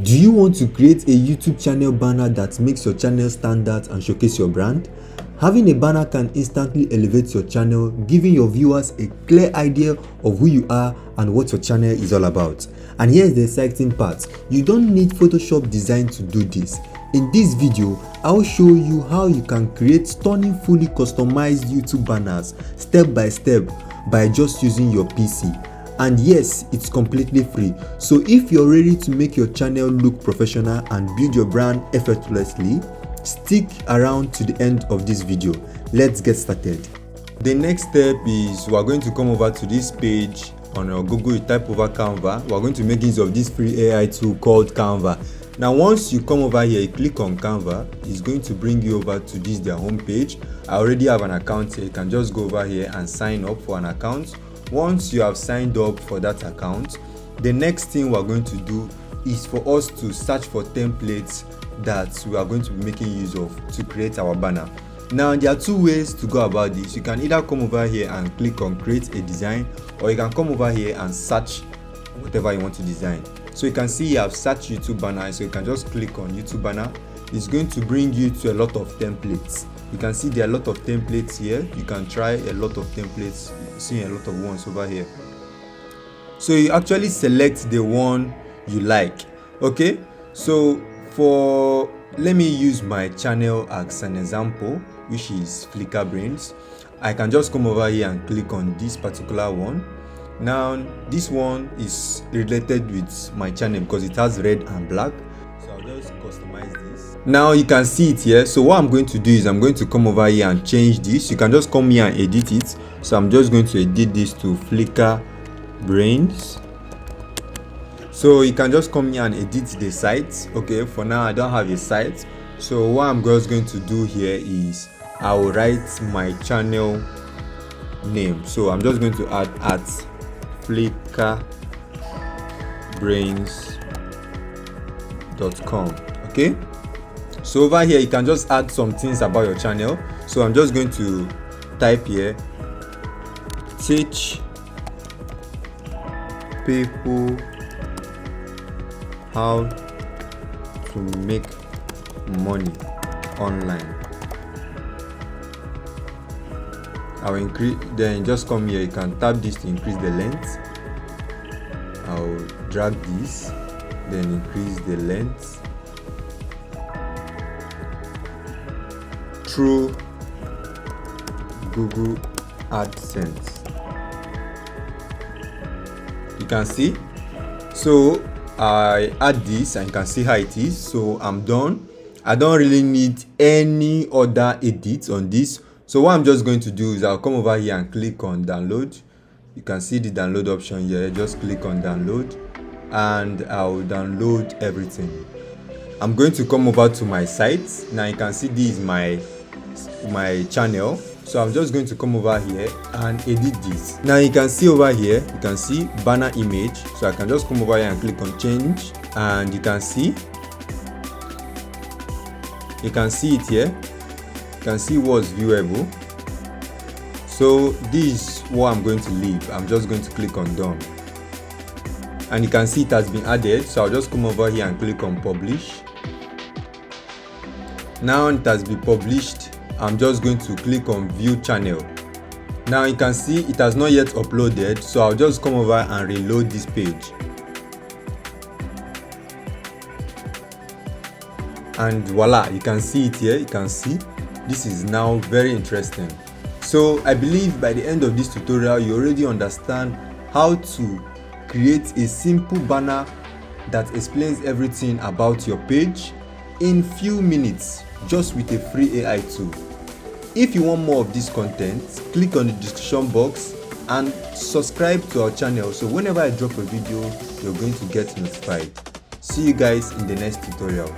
Do you want to create a YouTube channel banner that makes your channel stand out and showcase your brand? Having a banner can instantly elevate your channel, giving your viewers a clear idea of who you are and what your channel is all about. And here's the exciting part: you don't need Photoshop design to do this. In this video, I'll show you how you can create stunning, fully customized YouTube banners step by step by just using your PC. And yes, it's completely free. So if you're ready to make your channel look professional and build your brand effortlessly, stick around to the end of this video. Let's get started. The next step is we're going to come over to this page on your Google. You type over Canva. We're going to make use of this free AI tool called Canva. Now once you come over here, you click on Canva, it's going to bring you over to their home page. I already have an account here. You can just go over here and sign up for an account. Once you have signed up for that account, the next thing we're going to do is for us to search for templates that we are going to be making use of to create our banner. Now there are two ways to go about this. You can either come over here and click on create a design, or you can come over here and search whatever you want to design. So you can see you have search YouTube banner, so you can just click on YouTube banner. It's going to bring you to a lot of templates. You can see there are a lot of templates here. You can try a lot of templates, seeing a lot of ones over here. So you actually select the one you like. Okay, so let me use my channel as an example, which is Flickr Brains. I can just come over here and click on this particular one. Now this one is related with my channel because it has red and black, so I'll just customize this. Now you can see it here. So what I'm going to do is I'm going to come over here and change this. You can just come here and edit it. So I'm just going to edit this to Flickr Brains. So you can just come here and edit the site. Okay, for now I don't have a site, so what I'm just going to do here is I will write my channel name. So I'm just going to add at flickrbrains.com. okay, so over here you can just add some things about your channel. So I'm just going to type here, teach people how to make money online. I'll increase, then just come here, you can tap this to increase the length. I'll drag this, then increase the length through Google AdSense. You can see, so I add this and you can see how it is. So I'm done. I don't really need any other edits on this. So what I'm just going to do is I'll come over here and click on download. You can see the download option here. Just click on download and I'll download everything. I'm going to come over to my site. Now you can see this is my channel. So I'm just going to come over here and edit this. Now you can see over here, you can see banner image. So I can just come over here and click on change, and you can see it here. You can see what's viewable. So this is what I'm going to leave. I'm just going to click on done, and you can see it has been added. So I'll just come over here and click on publish. Now it has been published. I'm just going to click on view channel. Now you can see it has not yet uploaded, so I'll just come over and reload this page. And voila, you can see it here. You can see this is now very interesting. So I believe by the end of this tutorial you already understand how to create a simple banner that explains everything about your page in few minutes, just with a free AI tool. If you want more of this content, click on the description box and subscribe to our channel, so whenever I drop a video, you're going to get notified. See you guys in the next tutorial.